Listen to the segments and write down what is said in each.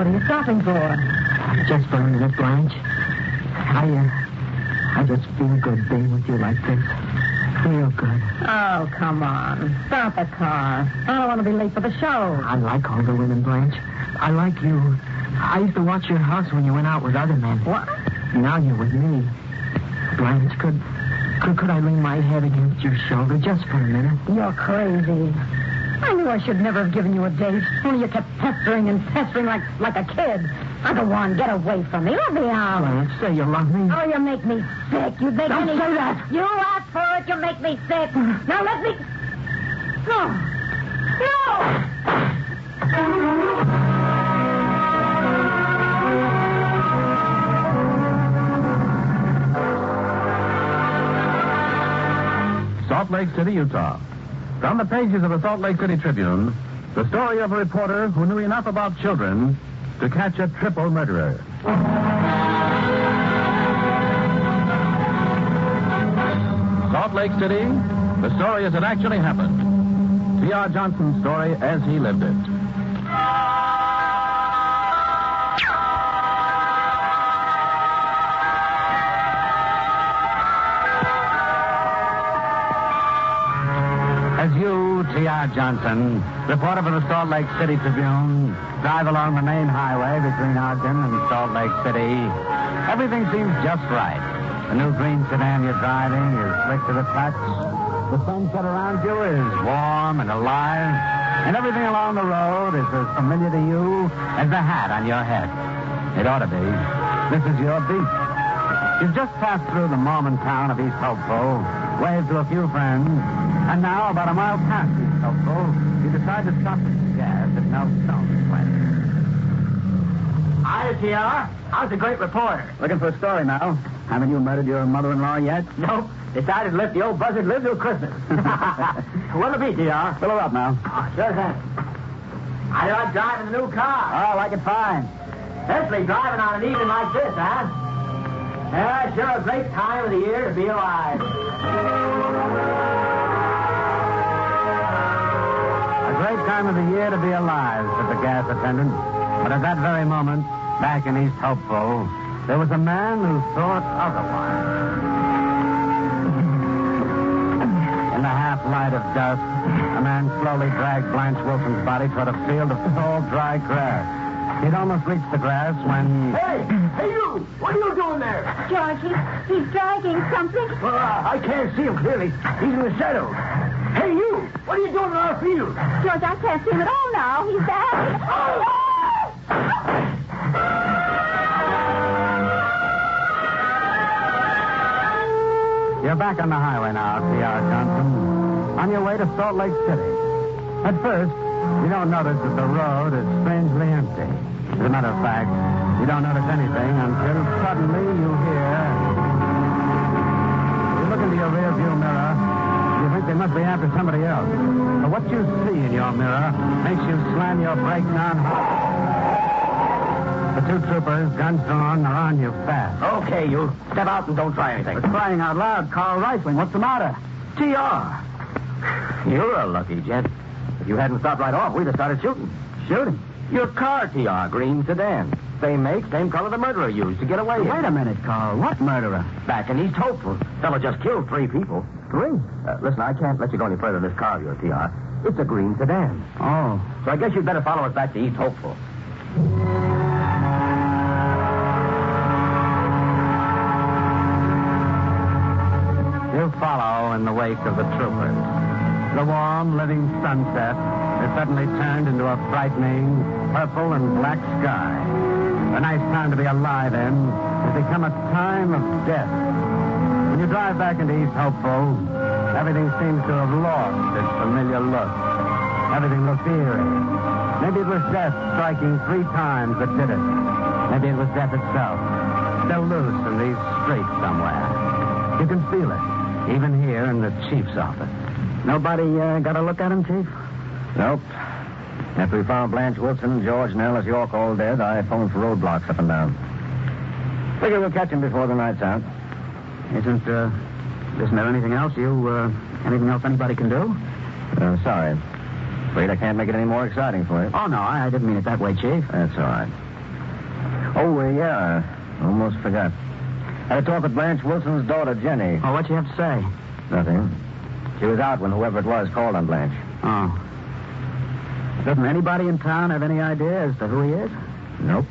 What are you stopping for? Just for a minute, Blanche. I just feel good being with you like this. Real good. Oh, come on. Start the car. I don't want to be late for the show. I like all the women, Blanche. I like you. I used to watch your house when you went out with other men. What? Now you're with me. Blanche, could I lean my head against your shoulder just for a minute? You're crazy. I knew I should never have given you a date. Only you kept pestering and pestering like a kid. Now go on, get away from me. Let me out. Blanche, say you love me. Oh, you make me sick. You make Don't me... say that. You asked for it. You make me sick. Now let me... No. Salt Lake City, Utah. From the pages of the Salt Lake City Tribune, the story of a reporter who knew enough about children to catch a triple murderer. Salt Lake City, the story as it actually happened. T.R. Johnson's story as he lived it. As you, T.R. Johnson, reporter for the Salt Lake City Tribune, drive along the main highway between Ogden and Salt Lake City, everything seems just right. The new green sedan you're driving is slick to the touch. The sunset around you is warm and alive. And everything along the road is as familiar to you as the hat on your head. It ought to be. This is your beat. You've just passed through the Mormon town of East Hopeful, waved to a few friends, and now, about a mile past East Hopeful, you decide to stop for gas at Melstone's place. Hi, T.R. How's the great reporter? Looking for a story now. Haven't you murdered your mother-in-law yet? Nope. Decided to let the old buzzard live till Christmas. What'll it be, T.R.? Fill her up now. Oh, sure thing. How do you like driving the new car? Oh, I like it fine. Especially driving on an evening like this, huh? Yeah, sure a great time of the year to be alive. A great time of the year to be alive, said the gas attendant. But at that very moment, back in East Hopeful, there was a man who thought otherwise. In the half-light of dusk, a man slowly dragged Blanche Wilson's body toward a field of tall, dry grass. He'd almost reached the grass when... Hey, you! What are you doing there? George, he's dragging something. Well, I can't see him clearly. He's in the shadows. Hey, you! What are you doing in our field? George, I can't see him at all now. He's back. You're back on the highway now, T.R. Johnson. On your way to Salt Lake City. At first, you don't notice that the road is strangely empty. As a matter of fact, you don't notice anything until suddenly you hear... You look into your rearview mirror, you think they must be after somebody else. But what you see in your mirror makes you slam your brakes on hard. The two troopers, guns drawn, are on you fast. Okay, you. Step out and don't try anything. But crying out loud, Carl Reisling, what's the matter? T.R. You're a lucky gent. If you hadn't stopped right off, we'd have started shooting. Shooting? Your car, T.R., green sedan. Same make, same color the murderer used to get away in. Wait a minute, Carl. What murderer? Back in East Hopeful. Fellow just killed 3 people. 3? Listen, I can't let you go any further in this car of yours, T.R. It's a green sedan. Oh. So I guess you'd better follow us back to East Hopeful. You follow in the wake of the troopers. The warm, living sunset has suddenly turned into a frightening purple and black sky. A nice time to be alive in has become a time of death. When you drive back into East Hopeful, everything seems to have lost its familiar look. Everything looks eerie. Maybe it was death striking 3 times that did it. Maybe it was death itself, still loose in these streets somewhere. You can feel it, even here in the chief's office. Nobody got a look at him, Chief? Nope. After we found Blanche Wilson, George, and Ellis York all dead, I phoned for roadblocks up and down. Figure we'll catch him before the night's out. Isn't there anything else anything else anybody can do? Sorry. Afraid I can't make it any more exciting for you. Oh, no, I didn't mean it that way, Chief. That's all right. Oh, yeah. Almost forgot. Had a talk with Blanche Wilson's daughter, Jenny. Oh, what'd you have to say? Nothing. She was out when whoever it was called on Blanche. Oh. Doesn't anybody in town have any idea as to who he is? Nope.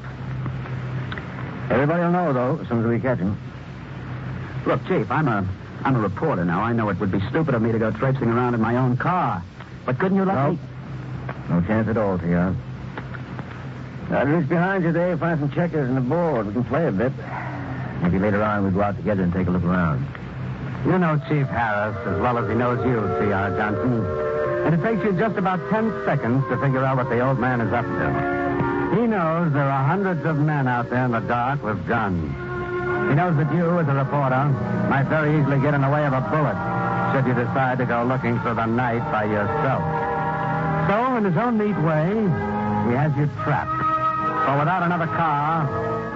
Everybody will know, though, as soon as we catch him. Look, Chief, I'm a reporter now. I know it would be stupid of me to go traipsing around in my own car. But couldn't you let me? No chance at all, T.R. I'd reach behind you, Dave, find some checkers and a board. We can play a bit. Maybe later on we'll go out together and take a look around. You know Chief Harris as well as he knows you, T.R. Johnson. And it takes you just about 10 seconds to figure out what the old man is up to. He knows there are hundreds of men out there in the dark with guns. He knows that you, as a reporter, might very easily get in the way of a bullet should you decide to go looking through the night by yourself. So, in his own neat way, he has you trapped. For without another car,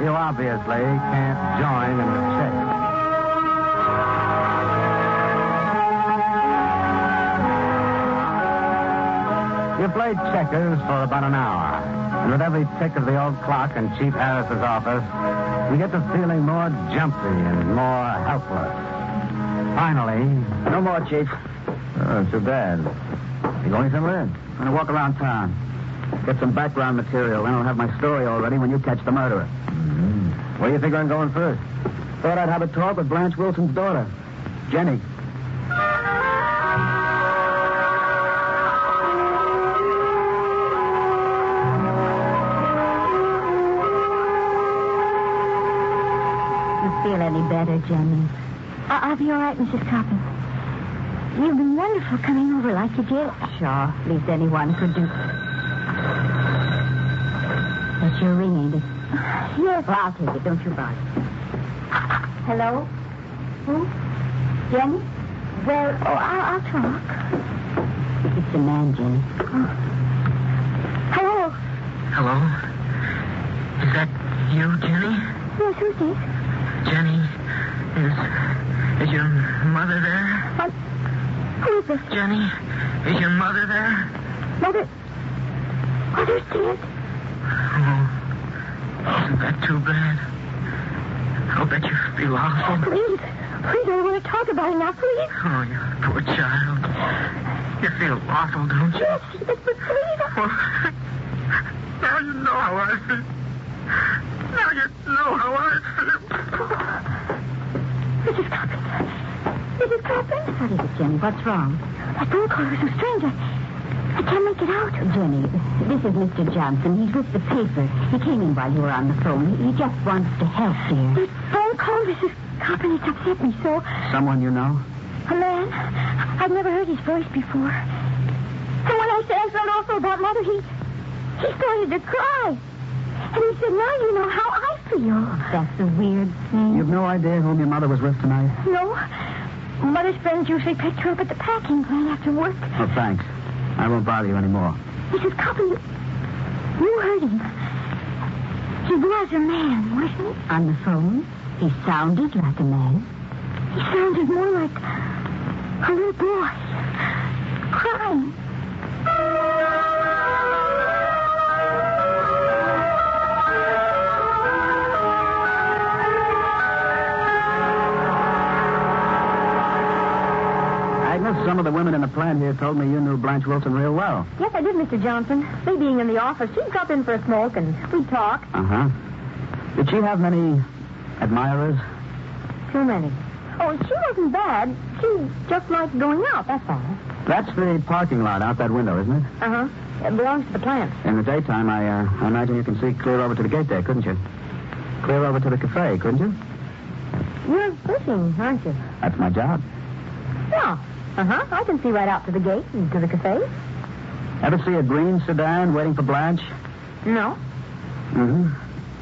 you obviously can't join in the chase. You played checkers for about an hour. And with every tick of the old clock in Chief Harris's office, you get to feeling more jumpy and more helpless. Finally... No more, Chief. Oh, too bad. You going somewhere? I'm going to walk around town. Get some background material. Then I'll have my story all ready when you catch the murderer. Mm-hmm. Where do you think I'm going first? Thought I'd have a talk with Blanche Wilson's daughter, Jenny. Feel any better, Jenny? I'll be all right, Mrs. Coppin. You've been wonderful coming over like you did. Sure, at least anyone could do. That's your ring, ain't it? Yes, well, I'll take it. Don't you bother. Hello? Who? Jenny? Well, I'll talk. It's a man, Jenny. Oh. Hello? Hello? Is that you, Jenny? Yes, who's this? Jenny, is your mother there? What? Who is this? Jenny, is your mother there? Mother? Mother's dead? Oh, isn't that too bad? I'll bet you feel awful. Please, I don't want to talk about it now, please. Oh, you poor child. You feel awful, don't you? Yes, but please. Well, now you know how I feel. Now you know how I feel. Mrs. Coppin. Mrs. Coppin? What is it, Jenny? What's wrong? That phone call was so strange. I can't make it out. Jenny, this is Mr. Johnson. He's with the paper. He came in while you were on the phone. He just wants to help, dear. This phone call, Mrs. Coppin, it's upset me so. Someone you know? A man. I've never heard his voice before. And when I said I felt awful about Mother, he started to cry. And he said, now you know how I feel. That's a weird thing. You've no idea whom your mother was with tonight? No. Mother's friends usually picked her up at the packing plant after work. Oh, thanks. I won't bother you anymore. Mrs. Coppin, you heard him. He was a man, wasn't he? On the phone, he sounded like a man. He sounded more like a little boy. Crying. Some of the women in the plant here told me you knew Blanche Wilson real well. Yes, I did, Mr. Johnson. Me being in the office, she'd drop in for a smoke and we'd talk. Uh-huh. Did she have many admirers? Too many. Oh, she wasn't bad. She just liked going out, that's all. That's the parking lot out that window, isn't it? Uh-huh. It belongs to the plant. In the daytime, I imagine you can see clear over to the gate there, couldn't you? Clear over to the cafe, couldn't you? You're fishing, aren't you? That's my job. Yeah. Uh-huh. I can see right out to the gate and to the cafe. Ever see a green sedan waiting for Blanche? No. Mm-hmm.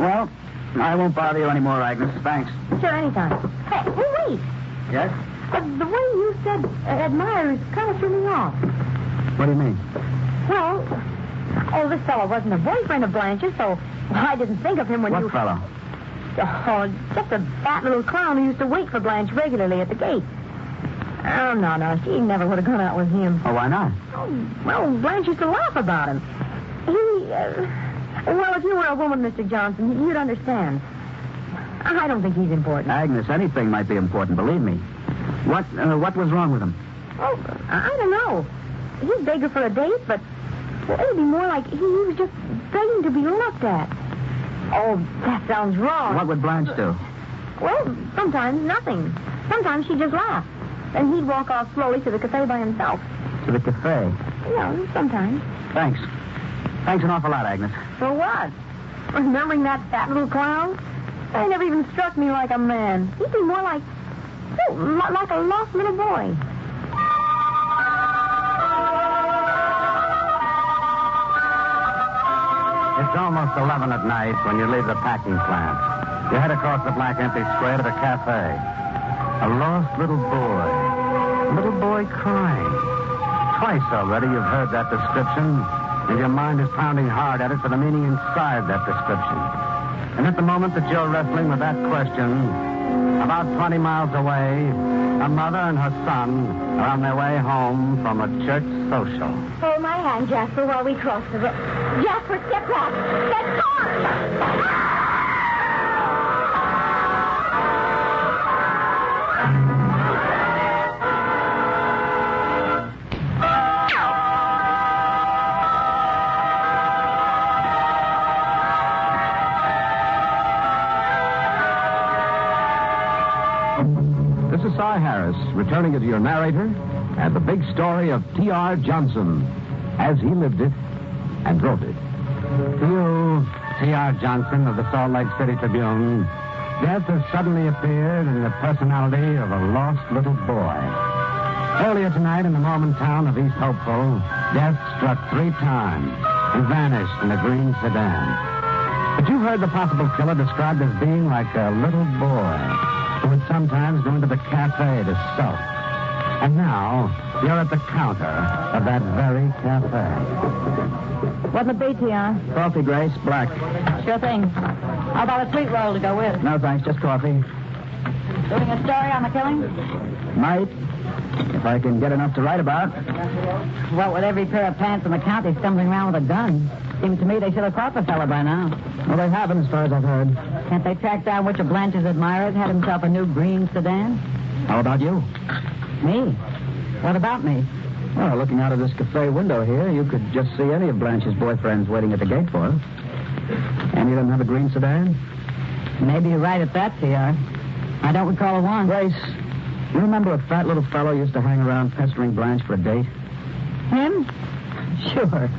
Well, I won't bother you anymore, Agnes. Thanks. Sure, anytime. Hey, wait. Yes? The way you said admirers kind of threw me off. What do you mean? Well, this fellow wasn't a boyfriend of Blanche's, so I didn't think of him when What fellow? Oh, just a fat little clown who used to wait for Blanche regularly at the gate. Oh, no. She never would have gone out with him. Oh, why not? Oh, well, Blanche used to laugh about him. Well, if you were a woman, Mr. Johnson, you'd understand. I don't think he's important. Agnes, anything might be important, believe me. What was wrong with him? Oh, I don't know. He's begging for a date, but it'd be more like he was just begging to be looked at. Oh, that sounds wrong. What would Blanche do? Well, sometimes nothing. Sometimes she'd just laugh. Then he'd walk off slowly to the cafe by himself. To the cafe? Yeah, sometimes. Thanks. Thanks an awful lot, Agnes. For what? Remembering that fat little clown? He never even struck me like a man. He'd be more like a lost little boy. It's almost 11 at night when you leave the packing plant. You head across the black empty square to the cafe. A lost little boy. A little boy crying. Twice already you've heard that description, and your mind is pounding hard at it for the meaning inside that description. And at the moment that you're wrestling with that question, about 20 miles away, a mother and her son are on their way home from a church social. Hold my hand, Jasper, while we cross the road. Jasper, step back. That's hard. This is Cy Harris, returning as your narrator, and the big story of T.R. Johnson, as he lived it and wrote it. To you, T.R. Johnson of the Salt Lake City Tribune, death has suddenly appeared in the personality of a lost little boy. Earlier tonight in the Mormon town of East Hopeful, death struck 3 times and vanished in a green sedan. But you heard the possible killer described as being like a little boy who would sometimes go into the cafe to sulk. And now, you're at the counter of that very cafe. What'll it be, T.R.? Coffee, Grace. Black. Sure thing. How about a sweet roll to go with? No, thanks. Just coffee. Doing a story on the killing? Might. If I can get enough to write about. Well, with every pair of pants in the county stumbling around with a gun, seems to me they should have caught the fella by now. Well, they haven't, as far as I've heard. Can't they track down which of Blanche's admirers had himself a new green sedan? How about you? Me? What about me? Well, looking out of this cafe window here, you could just see any of Blanche's boyfriends waiting at the gate for her. And you don't have a green sedan? Maybe you're right at that, T.R. I don't recall one. Grace, you remember a fat little fellow used to hang around pestering Blanche for a date? Him? Sure.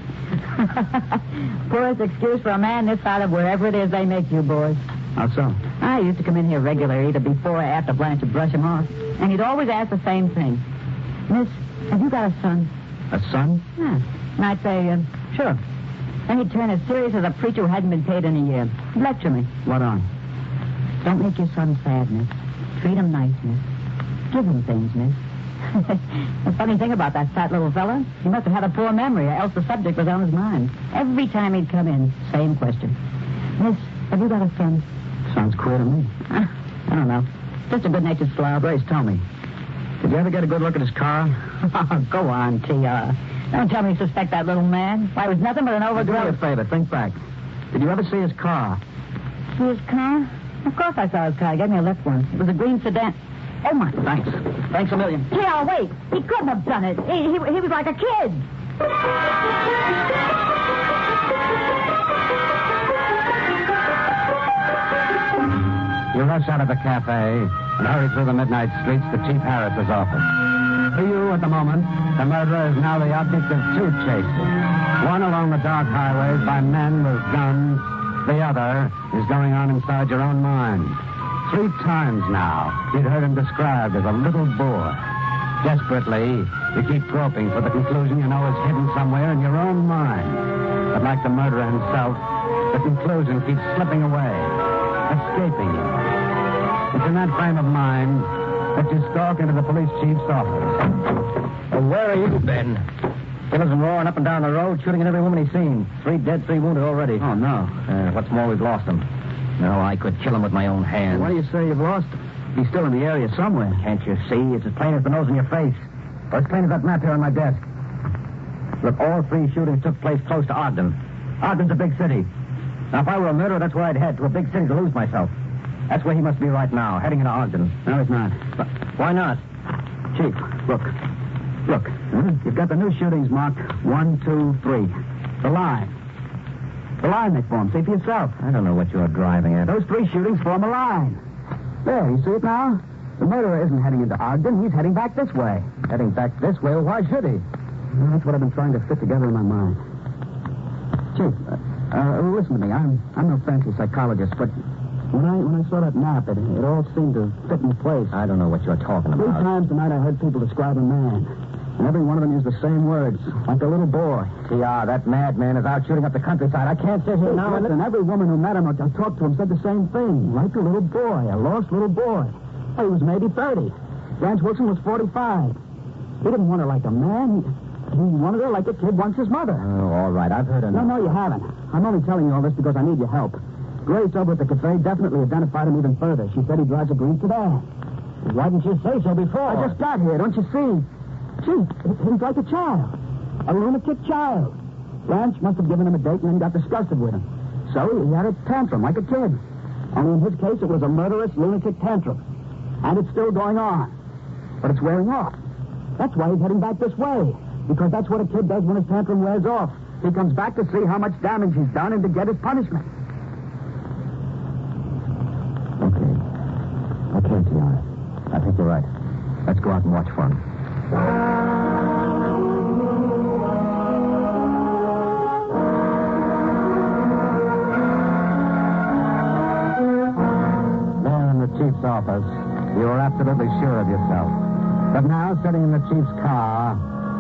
Poorest excuse for a man this side of wherever it is they make you boys. How so? I used to come in here regularly, either before or after Blanche would brush him off. And he'd always ask the same thing. Miss, have you got a son? A son? Yeah. And I'd say, sure. Then he'd turn as serious as a preacher who hadn't been paid in a year. He'd lecture me. What on? Don't make your son sad, miss. Treat him nice, miss. Give him things, miss. The funny thing about that fat little fella, he must have had a poor memory, or else the subject was on his mind. Every time he'd come in, same question. Miss, have you got a son? Sounds queer to me. I don't know. Just a good-natured slob. Grace, tell me. Did you ever get a good look at his car? Oh, go on, T.R. Don't tell me you suspect that little man. Why, it was nothing but an Do me a overgrown... favor. Think back. Did you ever see his car? See his car? Of course I saw his car. He gave me a lift once. It was a green sedan. Oh, my. Thanks. Thanks a million. T.R., wait. He couldn't have done it. He was like a kid. You rush out of the cafe and hurry through the midnight streets to Chief Harris's office. To you, at the moment, the murderer is now the object of 2 chases. One along the dark highways by men with guns. The other is going on inside your own mind. 3 times now, you'd heard him described as a little boy. Desperately, you keep groping for the conclusion you know is hidden somewhere in your own mind. But like the murderer himself, the conclusion keeps slipping away, escaping you. It's in that frame of mind that you stalk into the police chief's office. Well, where are you, Ben? Killers been roaring up and down the road, shooting at every woman he's seen. 3 dead, 3 wounded already. Oh, no. What's more, we've lost him. No, I could kill him with my own hands. Why do you say you've lost him? He's still in the area somewhere. Can't you see? It's as plain as the nose in your face. Or as plain as that map here on my desk. Look, all 3 shootings took place close to Ogden. Ogden's a big city. Now, if I were a murderer, that's where I'd head, to a big city to lose myself. That's where he must be right now, heading into Ogden. No, he's not. But why not? Chief, look. Look. You've got the new shootings marked 1, 2, 3. The line. The line they form. See for yourself. I don't know what you're driving at. Those 3 shootings form a line. There, you see it now? The murderer isn't heading into Ogden. He's heading back this way. Heading back this way? Well, why should he? Well, that's what I've been trying to fit together in my mind. Chief, listen to me. I'm no fancy psychologist, but when I saw that map, it all seemed to fit in place. I don't know what you're talking 3 about. times tonight I heard people describe a man. And every one of them used the same words, like a little boy. T.R., that madman is out shooting up the countryside. I can't sit here now and every woman who met him or talked to him said the same thing. Like a little boy, a lost little boy. He was maybe 30. Vance Wilson was 45. He didn't want her like a man. He wanted her like a kid wants his mother. Oh, all right. I've heard enough. No, you haven't. I'm only telling you all this because I need your help. Grace over at the cafe definitely identified him even further. She said he drives a green sedan. Why didn't you say so before? I just got here, don't you see? Gee, he's like a child. A lunatic child. Vance must have given him a date and then got disgusted with him. So he had a tantrum like a kid. Only in his case, it was a murderous lunatic tantrum. And it's still going on. But it's wearing off. That's why he's heading back this way. Because that's what a kid does when his tantrum wears off. He comes back to see how much damage he's done and to get his punishment. Okay, T.R. I think you're right. Let's go out and watch for him. There in the chief's office, you were absolutely sure of yourself. But now, sitting in the chief's car,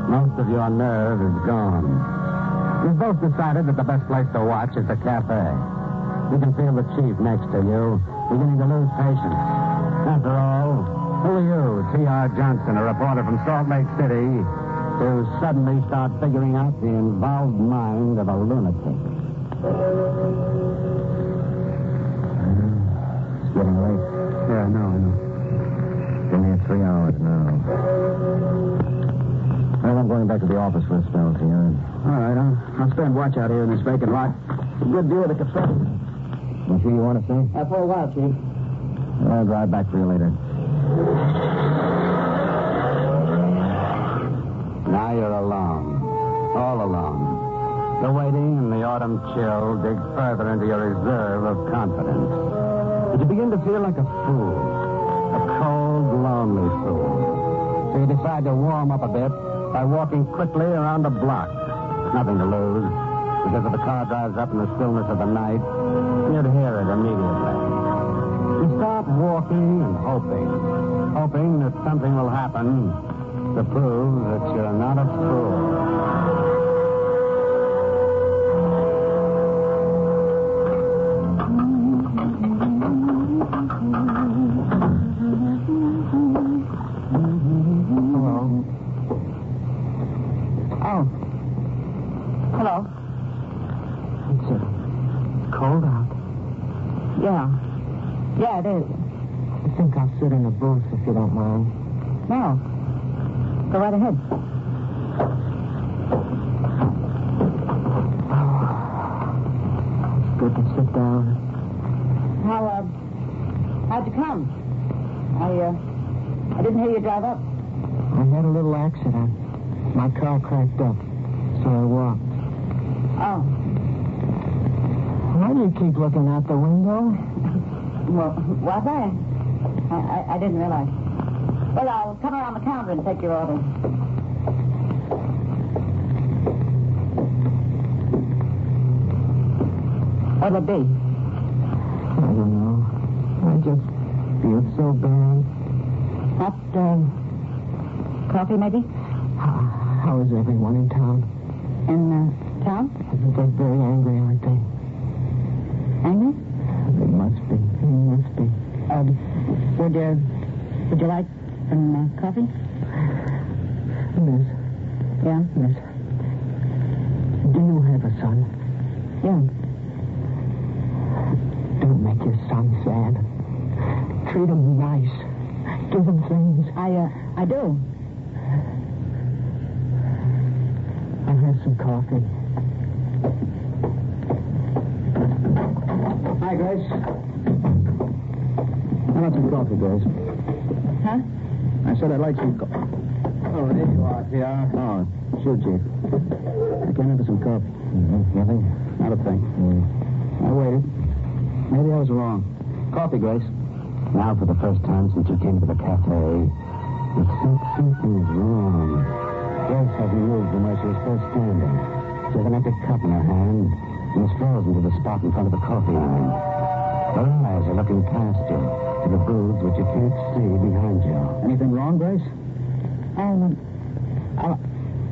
most of your nerve is gone. You've both decided that the best place to watch is the cafe. You can feel the chief next to you, beginning to lose patience. After all, who are you, T.R. Johnson, a reporter from Salt Lake City, to suddenly start figuring out the involved mind of a lunatic? It's getting late. Yeah, I know. Been here 3 hours now. Well, I'm going back to the office for a spell, T.R. All right, I'll stand watch out here in this vacant lot. A good view of the cafe. You sure you want to stay? For a while, Chief. I'll drive back for you later. Now you're alone. All alone. The waiting and the autumn chill dig further into your reserve of confidence. But you begin to feel like a fool. A cold, lonely fool. So you decide to warm up a bit by walking quickly around the block. Nothing to lose, because if the car drives up in the stillness of the night, you'd hear it immediately. You start walking and hoping that something will happen to prove that you're not a fool. Hello. It's cold out. Yeah, it is. I think I'll sit in the booth if you don't mind. No. Go right ahead. It's good to sit down. How'd you come? I didn't hear you drive up. I had a little accident. My car cracked up, so I walked. Oh. Why do you keep looking out the window? Well, was I didn't realize. Well, I'll come around the counter and take your order. What'll it be? I don't know. I just feel so bad. Not, coffee, maybe? How is everyone in town? In, town? They're very angry, aren't they? Angry? They must be. Would you like some, coffee? Miss. Yeah? Miss. Do you have a son? Yeah. Don't make your son sad. Treat him nice. Give him things. I do. I'll have some coffee. Hi, Grace. I want some coffee, Grace. Huh? I said I'd like some coffee. Oh, there you are, T.R. Oh, sure, Chief. I came in for some coffee. Nothing? Not a thing. I waited. Maybe I was wrong. Coffee, Grace. Now, for the first time since you came to the cafe, it seems something's wrong. Grace hasn't moved from where she was first standing. She has an empty cup in her hand and is frozen to the spot in front of the coffee urn. Her eyes are looking past you to the booths which you can't see behind you. Anything wrong, Grace?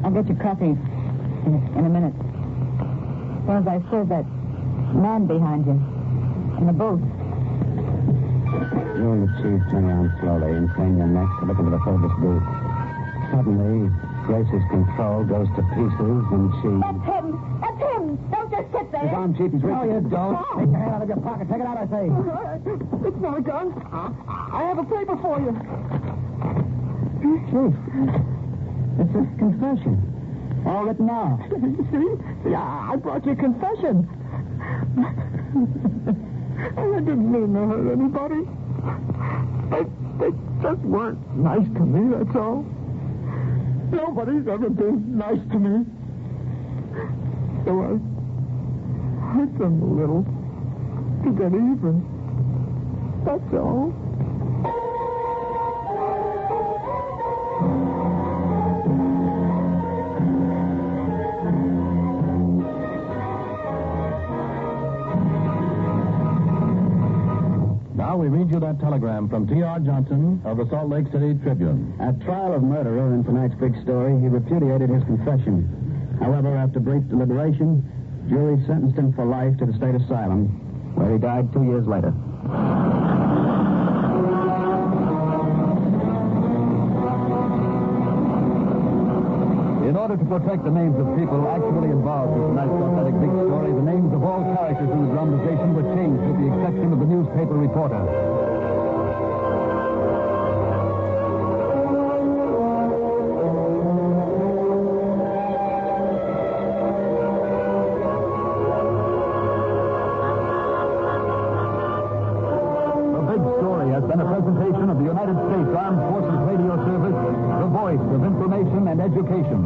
I'll get you coffee in a minute. As soon as I serve that man behind you in the booth. You and the chief turn around slowly and crane your necks to look into the furthest booth. Suddenly, Grace's control goes to pieces and she... That's him! That's him! Don't just sit there! His arm, Chief. He's No, you don't. Oh. Take your hand out of your pocket. Take it out, I say. It's not a gun. I have a paper for you. Chief, it's a confession. All written out. See, I brought you a confession. I didn't mean to hurt anybody. They just weren't nice to me, that's all. Nobody's ever been nice to me. So I hurt them a little to get even. That's all. Now we read you that telegram from T.R. Johnson of the Salt Lake City Tribune. At trial of murderer in tonight's big story, he repudiated his confession. However, after brief deliberation, jury sentenced him for life to the state asylum, where he died 2 years later. In order to protect the names of people actually involved in tonight's authentic big story, the names of all characters in the dramatization were changed with the exception of the newspaper reporter. The big story has been a presentation of the United States Armed Forces Radio Service, the voice of information and education.